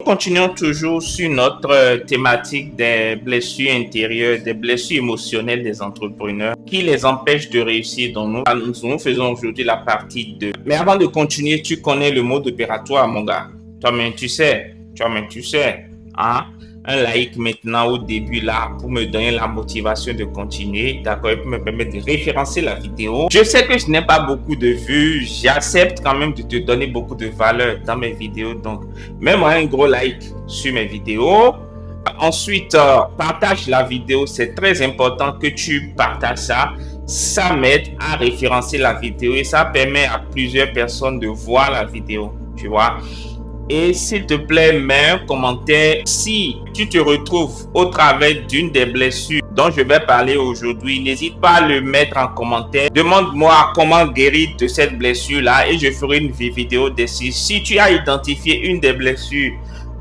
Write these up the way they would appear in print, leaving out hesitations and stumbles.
continuons toujours sur notre thématique des blessures intérieures, des blessures émotionnelles des entrepreneurs qui les empêchent de réussir. Donc nous faisons aujourd'hui la partie 2. Mais avant de continuer, tu connais le mode opératoire, mon gars. Toi-même, tu sais. Hein? Un like maintenant au début là pour me donner la motivation de continuer, d'accord, et pour me permettre de référencer la vidéo. Je sais que je n'ai pas beaucoup de vues, j'accepte quand même de te donner beaucoup de valeur dans mes vidéos, donc mets-moi un gros like sur mes vidéos. Ensuite, partage la vidéo, c'est très important que tu partages ça. Ça m'aide à référencer la vidéo et ça permet à plusieurs personnes de voir la vidéo, tu vois. Et s'il te plaît, mets un commentaire si tu te retrouves au travers d'une des blessures dont je vais parler aujourd'hui. N'hésite pas à le mettre en commentaire. Demande-moi comment guérir de cette blessure-là et je ferai une vidéo dessus. Si tu as identifié une des blessures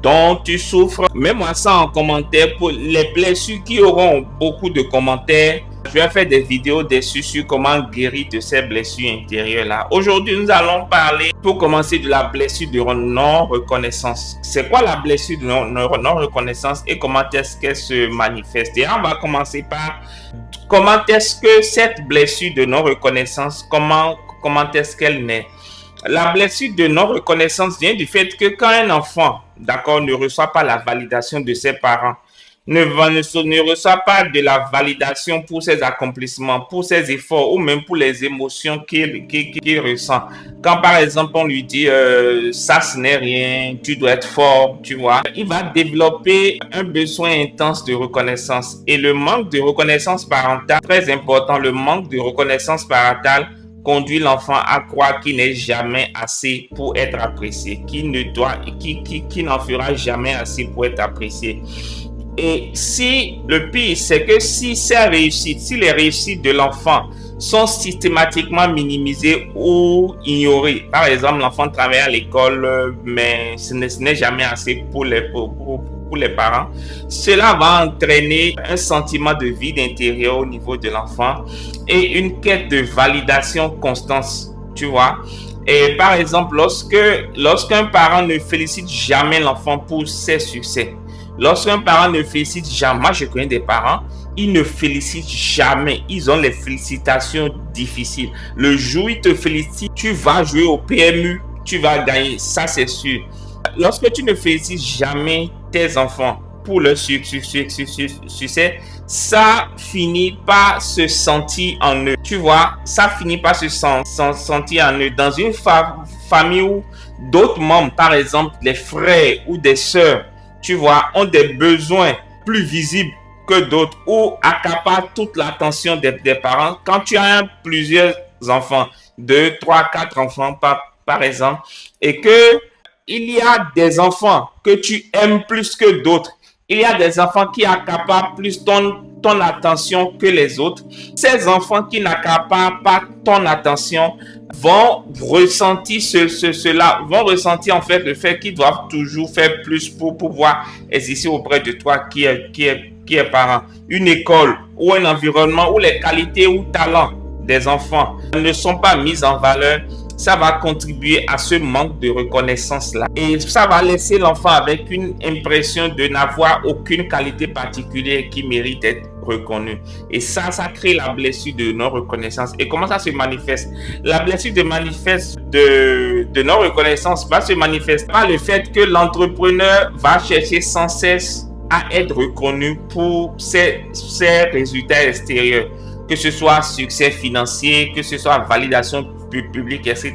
dont tu souffres, mets-moi ça en commentaire. Pour les blessures qui auront beaucoup de commentaires, je vais faire des vidéos dessus sur comment guérir de ces blessures intérieures-là. Aujourd'hui, nous allons parler, pour commencer, de la blessure de non-reconnaissance. C'est quoi la blessure de non-reconnaissance et comment est-ce qu'elle se manifeste? Et on va commencer par comment est-ce que cette blessure de non-reconnaissance, comment est-ce qu'elle naît? La blessure de non-reconnaissance vient du fait que quand un enfant, d'accord, ne reçoit pas la validation de ses parents, ne reçoit pas de la validation pour ses accomplissements, pour ses efforts ou même pour les émotions qu'il ressent. Quand par exemple on lui dit ça ce n'est rien, tu dois être fort, tu vois, il va développer un besoin intense de reconnaissance. Et le manque de reconnaissance parentale, très important, le manque de reconnaissance parentale conduit l'enfant à croire qu'il n'est jamais assez pour être apprécié, qu'il n'en fera jamais assez pour être apprécié. Et si le pire, c'est que si les réussites de l'enfant sont systématiquement minimisées ou ignorées, par exemple, l'enfant travaille à l'école, mais ce n'est jamais assez pour les parents, cela va entraîner un sentiment de vide intérieur au niveau de l'enfant et une quête de validation constante, tu vois. Et par exemple, lorsqu'un parent ne félicite jamais l'enfant pour ses succès, lorsqu'un parent ne félicite jamais, moi je connais des parents, ils ne félicitent jamais, ils ont les félicitations difficiles. Le jour où ils te félicitent, tu vas jouer au PMU, tu vas gagner, ça c'est sûr. Lorsque tu ne félicites jamais tes enfants pour leur succès, ça finit par se sentir en eux. Tu vois, ça finit par se sentir en eux. Dans une famille où d'autres membres, par exemple des frères ou des sœurs, tu vois, ont des besoins plus visibles que d'autres ou accaparent toute l'attention des parents. Quand tu as plusieurs enfants, 2, 3, 4 enfants par exemple, et que il y a des enfants que tu aimes plus que d'autres, il y a des enfants qui accaparent plus ton attention que les autres. Ces enfants qui n'accaparent pas ton attention vont ressentir cela, vont ressentir en fait le fait qu'ils doivent toujours faire plus pour pouvoir exister auprès de toi qui est parent. Une école ou un environnement où les qualités ou talents des enfants ne sont pas mises en valeur, ça va contribuer à ce manque de reconnaissance-là. Et ça va laisser l'enfant avec une impression de n'avoir aucune qualité particulière qui mérite d'être reconnue. Et ça crée la blessure de non-reconnaissance. Et comment ça se manifeste? La blessure de non-reconnaissance va se manifester par le fait que l'entrepreneur va chercher sans cesse à être reconnu pour ses résultats extérieurs, que ce soit succès financier, que ce soit validation publique, etc.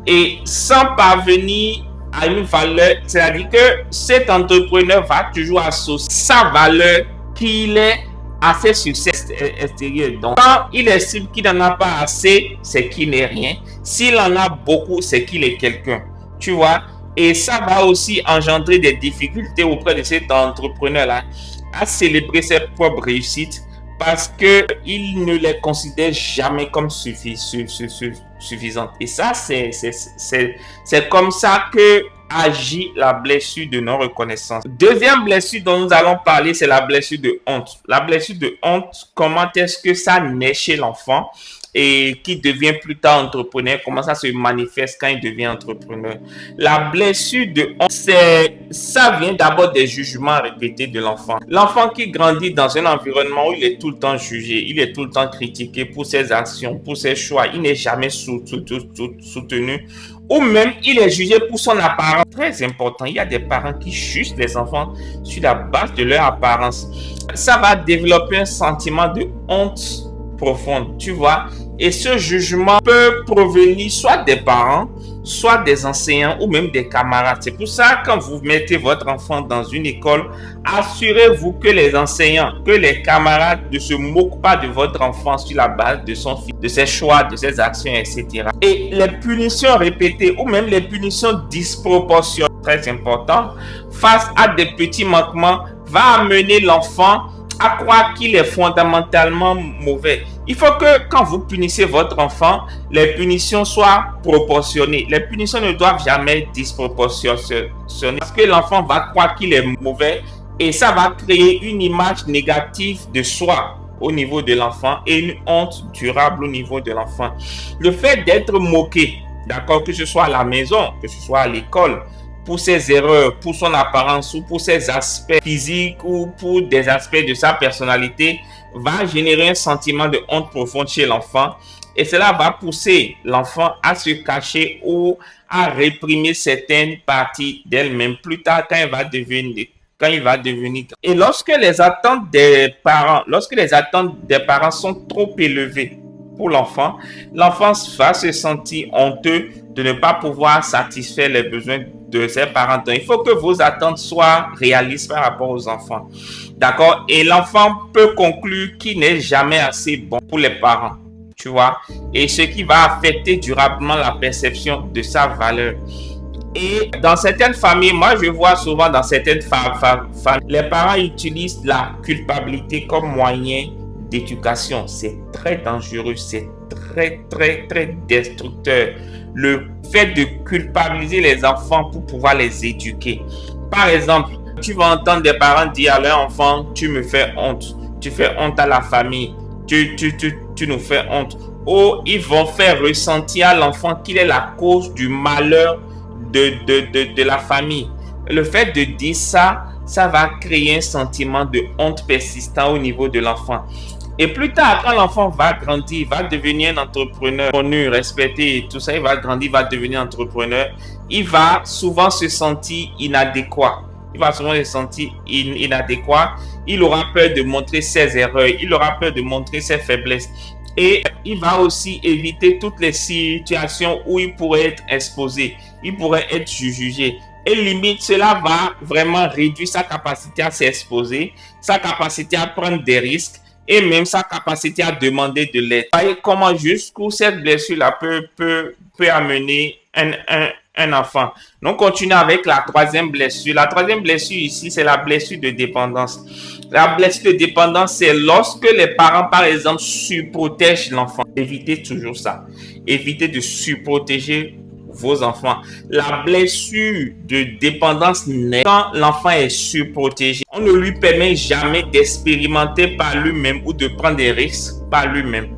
Et sans parvenir à une valeur, c'est-à-dire que cet entrepreneur va toujours associer sa valeur qu'il est à ses succès extérieurs. Donc, quand il estime qu'il n'en a pas assez, c'est qu'il n'est rien. S'il en a beaucoup, c'est qu'il est quelqu'un. Tu vois? Et ça va aussi engendrer des difficultés auprès de cet entrepreneur-là à célébrer ses propres réussites, parce qu'il ne les considère jamais comme suffisantes. Et ça, c'est comme ça que agit la blessure de non-reconnaissance. Deuxième blessure dont nous allons parler, c'est la blessure de honte. La blessure de honte, comment est-ce que ça naît chez l'enfant? et qui devient plus tard entrepreneur, comment ça se manifeste quand il devient entrepreneur. La blessure de honte, ça vient d'abord des jugements répétés de l'enfant. L'enfant qui grandit dans un environnement où il est tout le temps jugé, il est tout le temps critiqué pour ses actions, pour ses choix, il n'est jamais soutenu, ou même il est jugé pour son apparence. Très important, il y a des parents qui jugent les enfants sur la base de leur apparence. Ça va développer un sentiment de honte profonde, tu vois. Et ce jugement peut provenir soit des parents, soit des enseignants ou même des camarades. C'est pour ça, quand vous mettez votre enfant dans une école, assurez-vous que les enseignants, que les camarades ne se moquent pas de votre enfant sur la base de son fils, de ses choix, de ses actions, etc. Et les punitions répétées ou même les punitions disproportionnées, très important, face à des petits manquements, va amener l'enfant à croire qu'il est fondamentalement mauvais. Il faut que quand vous punissez votre enfant, les punitions soient proportionnées. Les punitions ne doivent jamais être disproportionnées parce que l'enfant va croire qu'il est mauvais et ça va créer une image négative de soi au niveau de l'enfant et une honte durable au niveau de l'enfant. Le fait d'être moqué, d'accord, que ce soit à la maison, que ce soit à l'école, pour ses erreurs, pour son apparence ou pour ses aspects physiques ou pour des aspects de sa personnalité, va générer un sentiment de honte profonde chez l'enfant et cela va pousser l'enfant à se cacher ou à réprimer certaines parties d'elle-même plus tard quand il va devenir. Et lorsque les attentes des parents sont trop élevées pour l'enfant, l'enfant va se sentir honteux de ne pas pouvoir satisfaire les besoins de ses parents. Donc, il faut que vos attentes soient réalistes par rapport aux enfants. D'accord? Et l'enfant peut conclure qu'il n'est jamais assez bon pour les parents. Tu vois? Et ce qui va affecter durablement la perception de sa valeur. Et dans certaines familles, moi je vois souvent dans certaines familles, les parents utilisent la culpabilité comme moyen d'éducation. C'est très dangereux, c'est très destructeur. Le fait de culpabiliser les enfants pour pouvoir les éduquer. Par exemple, tu vas entendre des parents dire à leur enfant, tu me fais honte, tu fais honte à la famille, tu nous fais honte. Ou ils vont faire ressentir à l'enfant qu'il est la cause du malheur de la famille. Le fait de dire ça, ça va créer un sentiment de honte persistant au niveau de l'enfant. Et plus tard, quand l'enfant va grandir, va devenir un entrepreneur connu, respecté et tout ça, il va grandir, va devenir entrepreneur, il va souvent se sentir inadéquat. Il aura peur de montrer ses erreurs, il aura peur de montrer ses faiblesses. Et il va aussi éviter toutes les situations où il pourrait être exposé, il pourrait être jugé. Et limite, cela va vraiment réduire sa capacité à s'exposer, sa capacité à prendre des risques et même sa capacité à demander de l'aide. Vous voyez comment jusqu'où cette blessure-là peut amener un enfant. Donc, continuons avec la troisième blessure. La troisième blessure ici, c'est la blessure de dépendance. La blessure de dépendance, c'est lorsque les parents, par exemple, surprotègent l'enfant. Évitez toujours ça. Évitez de surprotéger vos enfants. La blessure de dépendance naît quand l'enfant est surprotégé. On ne lui permet jamais d'expérimenter par lui-même ou de prendre des risques par lui-même.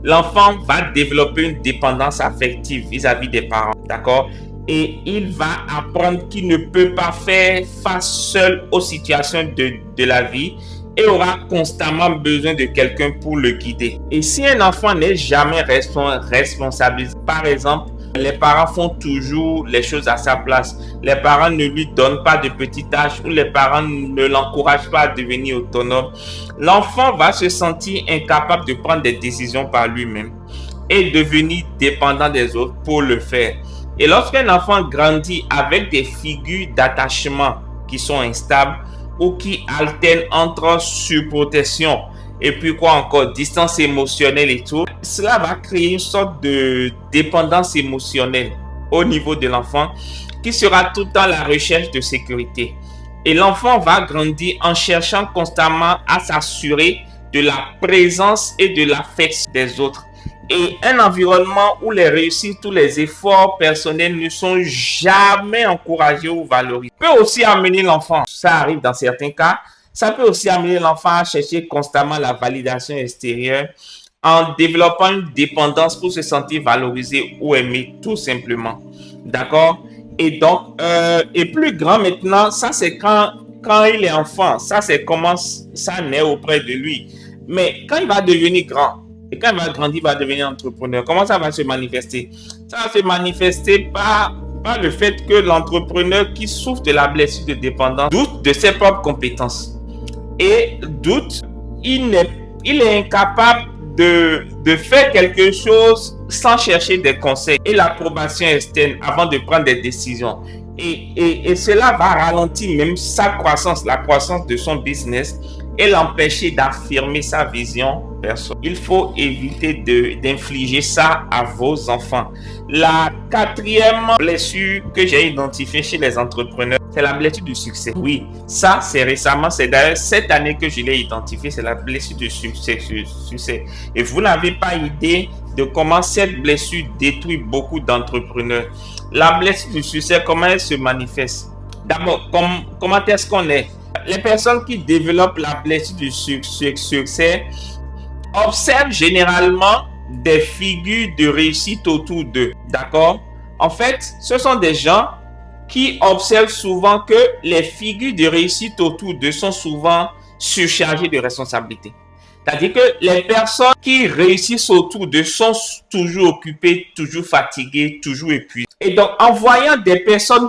L'enfant va développer une dépendance affective vis-à-vis des parents, d'accord? Et il va apprendre qu'il ne peut pas faire face seul aux situations de la vie et aura constamment besoin de quelqu'un pour le guider. Et si un enfant n'est jamais responsabilisé, par exemple, les parents font toujours les choses à sa place. Les parents ne lui donnent pas de petites tâches ou les parents ne l'encouragent pas à devenir autonome. L'enfant va se sentir incapable de prendre des décisions par lui-même et devenir dépendant des autres pour le faire. Et lorsqu'un enfant grandit avec des figures d'attachement qui sont instables ou qui alternent entre surprotection et puis quoi encore, distance émotionnelle et tout, cela va créer une sorte de dépendance émotionnelle au niveau de l'enfant qui sera tout le temps à la recherche de sécurité. Et l'enfant va grandir en cherchant constamment à s'assurer de la présence et de l'affection des autres. Et un environnement où les réussites, tous les efforts personnels ne sont jamais encouragés ou valorisés peut aussi amener l'enfant, ça arrive dans certains cas, ça peut aussi amener l'enfant à chercher constamment la validation extérieure en développant une dépendance pour se sentir valorisé ou aimé, tout simplement. D'accord? Et donc, et plus grand maintenant, ça c'est quand il est enfant, ça c'est comment ça naît auprès de lui. Mais quand il va devenir grand, et quand il va grandir, il va devenir entrepreneur, comment ça va se manifester? Ça va se manifester par le fait que l'entrepreneur qui souffre de la blessure de dépendance doute de ses propres compétences. Et doute, il est incapable de faire quelque chose sans chercher des conseils et l'approbation externe avant de prendre des décisions. Et cela va ralentir même sa croissance, la croissance de son business et l'empêcher d'affirmer sa vision personnelle. Il faut éviter d'infliger ça à vos enfants. La quatrième blessure que j'ai identifiée chez les entrepreneurs, c'est la blessure du succès. Oui, ça c'est récemment, c'est d'ailleurs cette année que je l'ai identifié, c'est la blessure du succès. Et vous n'avez pas idée de comment cette blessure détruit beaucoup d'entrepreneurs. La blessure du succès, comment elle se manifeste? D'abord, comment est-ce qu'on est? Les personnes qui développent la blessure du succès observent généralement des figures de réussite autour d'eux. D'accord? En fait, ce sont des gens qui observent souvent que les figures de réussite autour d'eux sont souvent surchargées de responsabilités. C'est-à-dire que les personnes qui réussissent autour d'eux sont toujours occupées, toujours fatiguées, toujours épuisées. Et donc, en voyant des personnes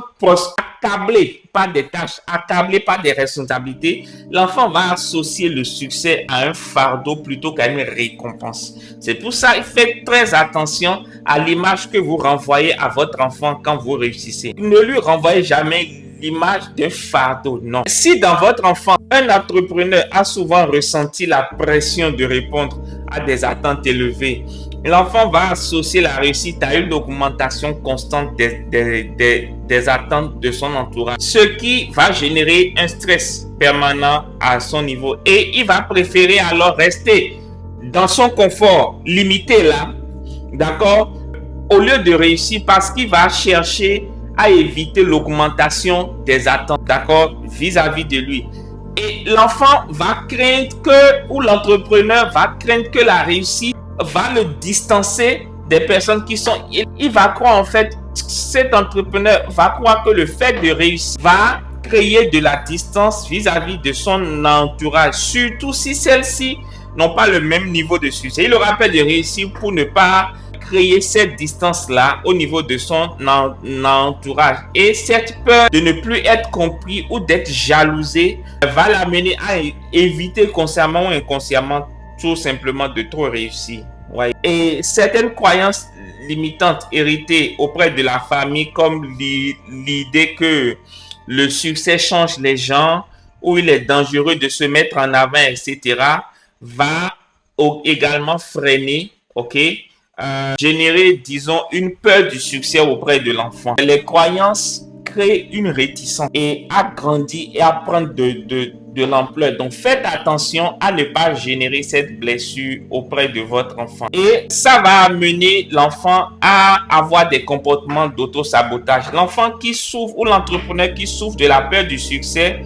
accablées par des tâches, accablées par des responsabilités, l'enfant va associer le succès à un fardeau plutôt qu'à une récompense. C'est pour ça qu'il fait très attention à l'image que vous renvoyez à votre enfant quand vous réussissez. Ne lui renvoyez jamais l'image d'un fardeau, non. Si dans votre enfant, un entrepreneur a souvent ressenti la pression de répondre à des attentes élevées, l'enfant va associer la réussite à une augmentation constante des attentes de son entourage, ce qui va générer un stress permanent à son niveau et il va préférer alors rester dans son confort limité là, d'accord, au lieu de réussir parce qu'il va chercher à éviter l'augmentation des attentes, d'accord, vis-à-vis de lui. Et l'enfant va craindre ou l'entrepreneur va craindre que la réussite va le distancer des personnes qui sont... Il va croire en fait, cet entrepreneur va croire que le fait de réussir va créer de la distance vis-à-vis de son entourage, surtout si celles-ci n'ont pas le même niveau de succès. Il aura peur de réussir pour ne pas créer cette distance-là au niveau de son entourage. Et cette peur de ne plus être compris ou d'être jalousé va l'amener à éviter consciemment ou inconsciemment tout simplement de trop réussir. Ouais. Et certaines croyances limitantes héritées auprès de la famille, comme l'idée que le succès change les gens ou il est dangereux de se mettre en avant, etc., va également freiner, générer, disons, une peur du succès auprès de l'enfant. Les croyances créent une réticence et agrandissent et à prendre de l'ampleur. Donc, faites attention à ne pas générer cette blessure auprès de votre enfant. Et ça va amener l'enfant à avoir des comportements d'auto-sabotage. L'enfant qui souffre ou l'entrepreneur qui souffre de la peur du succès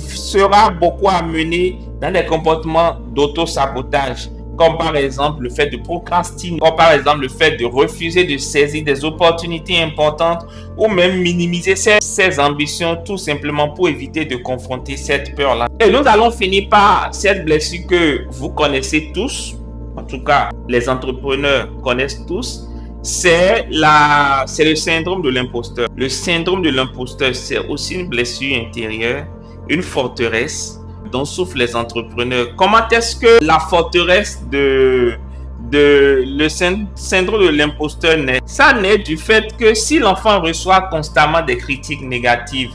sera beaucoup amené dans des comportements d'auto-sabotage, comme par exemple le fait de procrastiner, comme par exemple le fait de refuser de saisir des opportunités importantes ou même minimiser ses ambitions tout simplement pour éviter de confronter cette peur-là. Et nous allons finir par cette blessure que vous connaissez tous, en tout cas les entrepreneurs connaissent tous, c'est le syndrome de l'imposteur. Le syndrome de l'imposteur, c'est aussi une blessure intérieure, une forteresse dont souffrent les entrepreneurs. Comment est-ce que la forteresse le syndrome de l'imposteur naît? Ça naît du fait que si l'enfant reçoit constamment des critiques négatives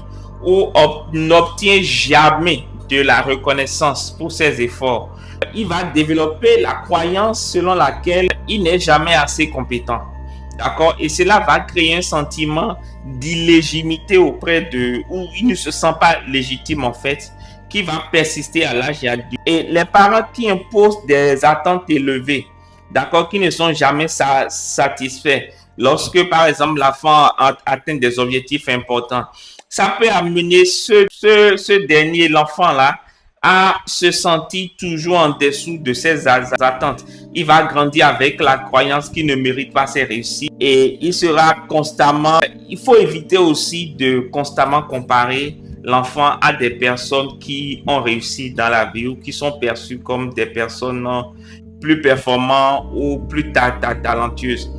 ou n'obtient jamais de la reconnaissance pour ses efforts, il va développer la croyance selon laquelle il n'est jamais assez compétent. D'accord? Et cela va créer un sentiment d'illégitimité auprès où il ne se sent pas légitime en fait, qui va persister à l'âge adulte. Et les parents qui imposent des attentes élevées, d'accord, qui ne sont jamais satisfaits, lorsque par exemple l'enfant atteint des objectifs importants, ça peut amener ce dernier, l'enfant là, à se sentir toujours en dessous de ses attentes. Il va grandir avec la croyance qu'il ne mérite pas ses réussites et il sera constamment... Il faut éviter aussi de constamment comparer l'enfant à des personnes qui ont réussi dans la vie ou qui sont perçues comme des personnes plus performantes ou plus talentueuses.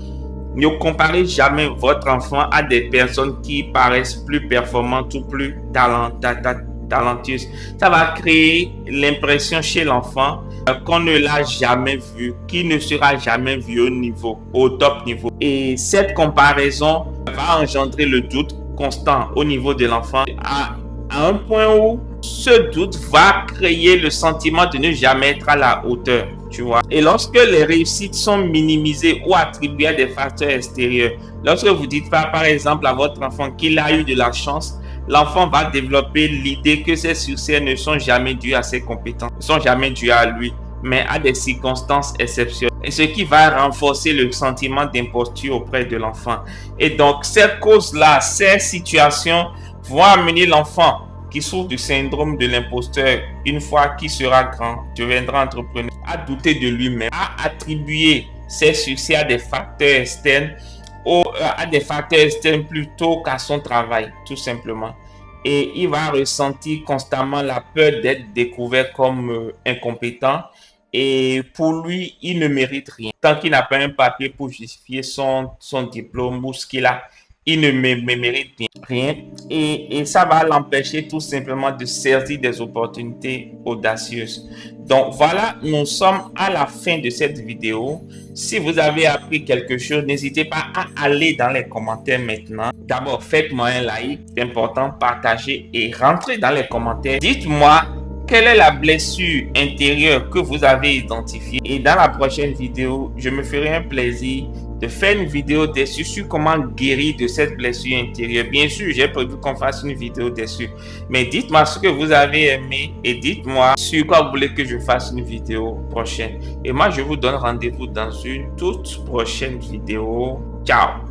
Ne comparez jamais votre enfant à des personnes qui paraissent plus performantes ou plus talentueuses. Ça va créer l'impression chez l'enfant qu'on ne l'a jamais vu, qu'il ne sera jamais vu au top niveau. Et cette comparaison va engendrer le doute constant au niveau de l'enfant à un point où ce doute va créer le sentiment de ne jamais être à la hauteur. Tu vois. Et lorsque les réussites sont minimisées ou attribuées à des facteurs extérieurs, lorsque vous dites pas, par exemple, à votre enfant qu'il a eu de la chance, l'enfant va développer l'idée que ses succès ne sont jamais dus à ses compétences, ne sont jamais dus à lui, mais à des circonstances exceptionnelles. Et ce qui va renforcer le sentiment d'imposture auprès de l'enfant. Et donc, ces causes-là, ces situations vont amener l'enfant qui souffre du syndrome de l'imposteur, une fois qu'il sera grand, deviendra entrepreneur, à douter de lui-même, à attribuer ses succès à des facteurs externes, plutôt qu'à son travail, tout simplement. Et il va ressentir constamment la peur d'être découvert comme incompétent. Et pour lui, il ne mérite rien. Tant qu'il n'a pas un papier pour justifier son diplôme ou ce qu'il a, il ne mérite rien. Et ça va l'empêcher tout simplement de saisir des opportunités audacieuses. Donc voilà, nous sommes à la fin de cette vidéo. Si vous avez appris quelque chose, n'hésitez pas à aller dans les commentaires maintenant. D'abord, faites-moi un like, c'est important, partagez et rentrez dans les commentaires. Dites-moi quelle est la blessure intérieure que vous avez identifiée. Et dans la prochaine vidéo, je me ferai un plaisir de faire une vidéo dessus sur comment guérir de cette blessure intérieure. Bien sûr, j'ai prévu qu'on fasse une vidéo dessus. Mais dites-moi ce que vous avez aimé et dites-moi sur quoi vous voulez que je fasse une vidéo prochaine. Et moi, je vous donne rendez-vous dans une toute prochaine vidéo. Ciao!